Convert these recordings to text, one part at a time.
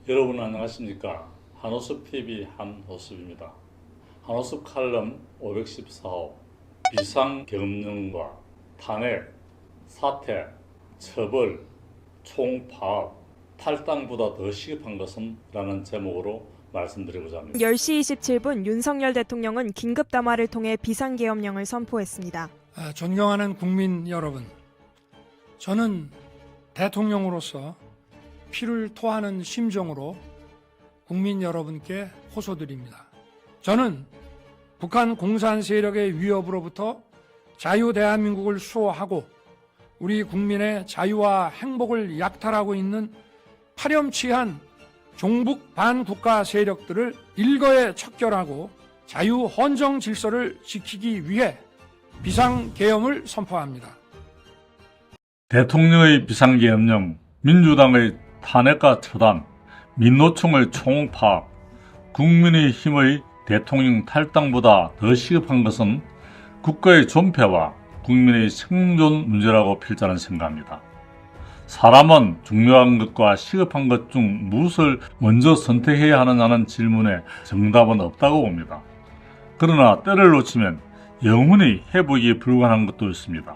여러분 안녕하십니까? 한호섭TV 한호섭입니다. 한호섭 칼럼 514호 비상경영과 탄핵, 사퇴, 처벌, 총파업, 탈당보다 더 시급한 것은? 라는 제목으로 말씀드리고자 합니다. 10시 27분 윤석열 대통령은 긴급 담화를 통해 비상계엄령을 선포했습니다. 존경하는 국민 여러분, 저는 대통령으로서 피를 토하는 심정으로 국민 여러분께 호소드립니다. 저는 북한 공산 세력의 위협으로부터 자유 대한민국을 수호하고 우리 국민의 자유와 행복을 약탈하고 있는 파렴치한 종북 반국가 세력들을 일거에 척결하고 자유 헌정 질서를 지키기 위해 비상계엄을 선포합니다. 대통령의 비상계엄령, 민주당의 탄핵과 처단, 민노총의 총파업, 국민의힘의 대통령 탈당보다 더 시급한 것은 국가의 존폐와 국민의 생존 문제라고 필자는 생각합니다. 사람은 중요한 것과 시급한 것 중 무엇을 먼저 선택해야 하느냐는 질문에 정답은 없다고 봅니다. 그러나 때를 놓치면 영원히 회복이 불가능한 것도 있습니다.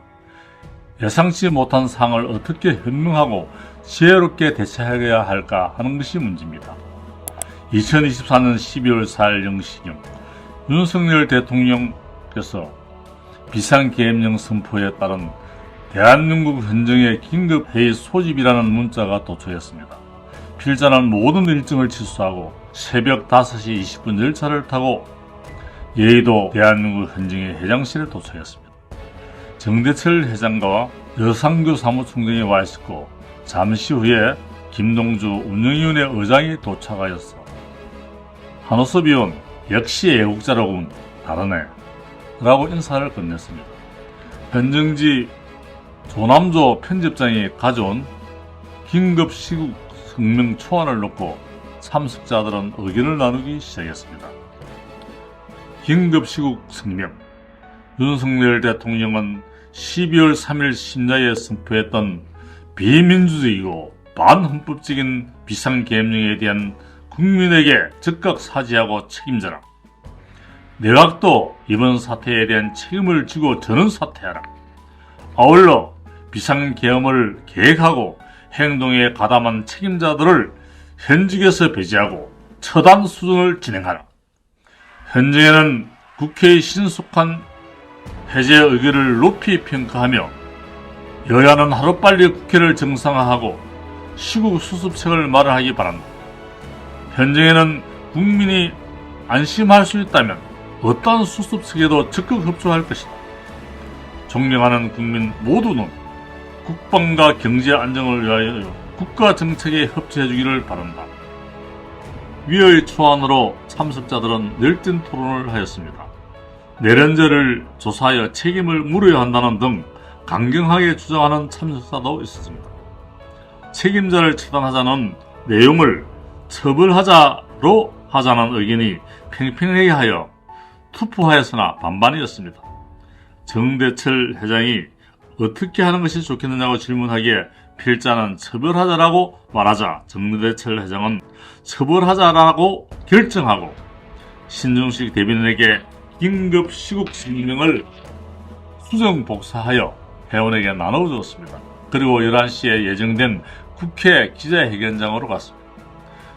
예상치 못한 상황을 어떻게 현명하고 지혜롭게 대처해야 할까 하는 것이 문제입니다. 2024년 12월 4일 0시경 윤석열 대통령께서 비상계엄령 선포에 따른 대한민국 현정의 긴급회의 소집이라는 문자가 도착했습니다. 필자는 모든 일정을 취소하고 새벽 5시 20분 열차를 타고 여의도 대한민국 현정의 회장실에 도착했습니다. 정대철 회장과 여상규 사무총장이 와 있었고 잠시 후에 김동주 운영위원회 의장이 도착하였어. 한호섭 의원 역시 애국자라고는 다르네 라고 인사를 건넸습니다. 현정지 조남조 편집장이 가져온 긴급 시국 성명 초안을 놓고 참석자들은 의견을 나누기 시작했습니다. 긴급 시국 성명. 윤석열 대통령은 12월 3일 심야에 선포했던 비민주적이고 반헌법적인 비상계엄령에 대한 국민에게 즉각 사죄하고 책임져라. 내각도 이번 사태에 대한 책임을 지고 전원 사퇴하라. 아울러 비상계엄을 계획하고 행동에 가담한 책임자들을 현직에서 배제하고 처단 수준을 진행하라. 현재는 국회의 신속한 해제 의결을 높이 평가하며 여야는 하루빨리 국회를 정상화하고 시국 수습책을 마련하기 바란다. 현재는 국민이 안심할 수 있다면 어떠한 수습책에도 적극 협조할 것이다. 존경하는 국민 모두는 국방과 경제 안정을 위하여 국가 정책에 협조해 주기를 바란다. 위의 초안으로 참석자들은 열띤 토론을 하였습니다. 내란죄를 조사하여 책임을 물어야 한다는 등 강경하게 주장하는 참석자도 있었습니다. 책임자를 처단하자는 내용을 처벌하자로 하자는 의견이 팽팽하게 하여 투표하였으나 반반이었습니다. 정대철 회장이 어떻게 하는 것이 좋겠느냐고 질문하기에 필자는 처벌하자라고 말하자 정대철 회장은 처벌하자라고 결정하고 신중식 대변인에게 긴급 시국 성명을 수정 복사하여 회원에게 나눠주었습니다. 그리고 11시에 예정된 국회 기자회견장으로 갔습니다.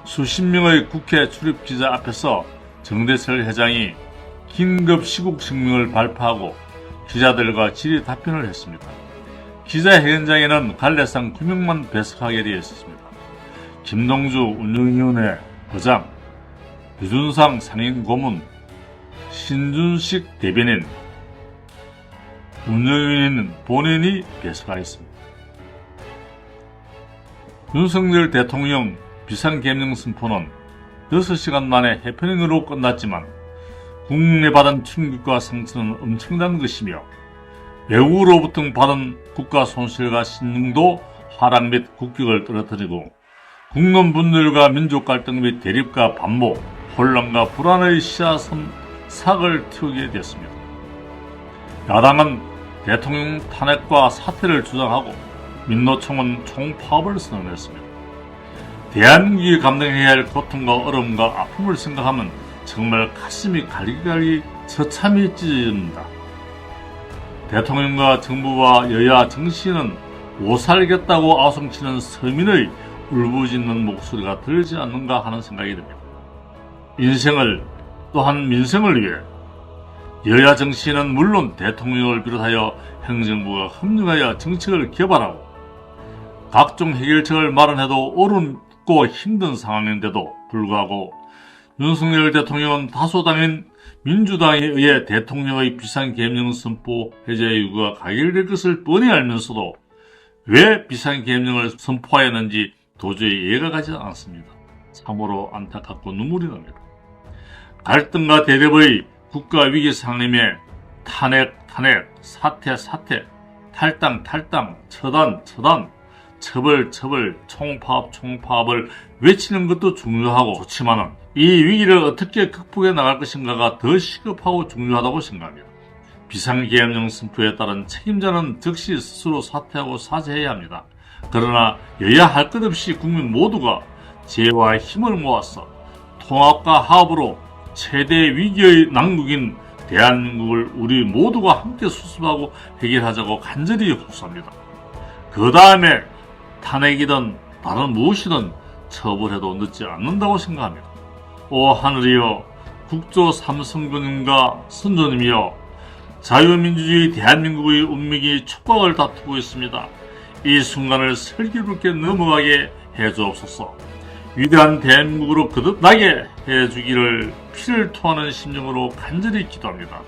수십 명의 국회 출입 기자 앞에서 정대철 회장이 긴급 시국 성명을 발표하고 기자들과 질의 답변을 했습니다. 기자회견장에는 갈래상 9명만 배석하게 되어 있었습니다. 김동주 운영위원회 부장, 유준상 상임고문, 신준식 대변인, 운영위원회는 본인이 배석하였습니다. 윤석열 대통령 비상계엄령 선포는 6시간 만에 해프닝으로 끝났지만 국내 받은 충격과 상처는 엄청난 것이며 외국으로부터 받은 국가 손실과 신용도 하락 및 국격을 떨어뜨리고 국민 분열과 민족 갈등 및 대립과 반목, 혼란과 불안의 씨앗은 튀우게 됐습니다. 야당은 대통령 탄핵과 사퇴를 주장하고 민노총은 총파업을 선언했습니다. 대한민국이 감당해야 할 고통과 어려움과 아픔을 생각하면 정말 가슴이 갈기갈기 처참히 찢어집니다. 대통령과 정부와 여야 정치인은 못 살겠다고 아우성치는 서민의 울부짖는 목소리가 들리지 않는가 하는 생각이 듭니다. 인생을 또한 민생을 위해 여야 정치인은 물론 대통령을 비롯하여 행정부가 협력하여 정책을 개발하고 각종 해결책을 마련해도 어렵고 힘든 상황인데도 불구하고 윤석열 대통령은 다수당인 민주당에 의해 대통령의 비상계엄령 선포 해제 요구가 가결될 것을 뻔히 알면서도 왜 비상계엄령을 선포하였는지 도저히 이해가 가지 않습니다. 참으로 안타깝고 눈물이 납니다. 갈등과 대립의 국가위기 상임에 탄핵, 사퇴, 탈당, 처단, 처벌, 총파업을 외치는 것도 중요하고 좋지만은 이 위기를 어떻게 극복해 나갈 것인가가 더 시급하고 중요하다고 생각합니다. 비상계엄령 선포에 따른 책임자는 즉시 스스로 사퇴하고 사죄해야 합니다. 그러나 여야 할 것 없이 국민 모두가 지혜와 힘을 모아서 통합과 화합으로 최대 위기의 난국인 대한민국을 우리 모두가 함께 수습하고 해결하자고 간절히 호소합니다. 그 다음에 탄핵이든 다른 무엇이든 처벌해도 늦지 않는다고 생각합니다. 오 하늘이여, 국조 삼성군님과 선조님이여, 자유민주주의 대한민국의 운명이 촉각을 다투고 있습니다. 이 순간을 슬기롭게 넘어가게 해주옵소서. 위대한 대한민국으로 거듭나게 해주기를 피를 토하는 심정으로 간절히 기도합니다.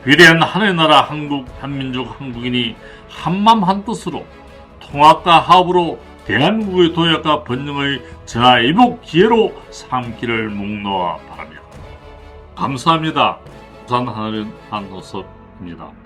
위대한 하늘의 나라 한국, 한민족, 한국인이 한마음 한뜻으로 통합과 화합으로 대한민국의 도약과 번영의 전화위복 기회로 삼기를 목놓아 바랍니다. 감사합니다. 부산 하늘은 한호섭입니다.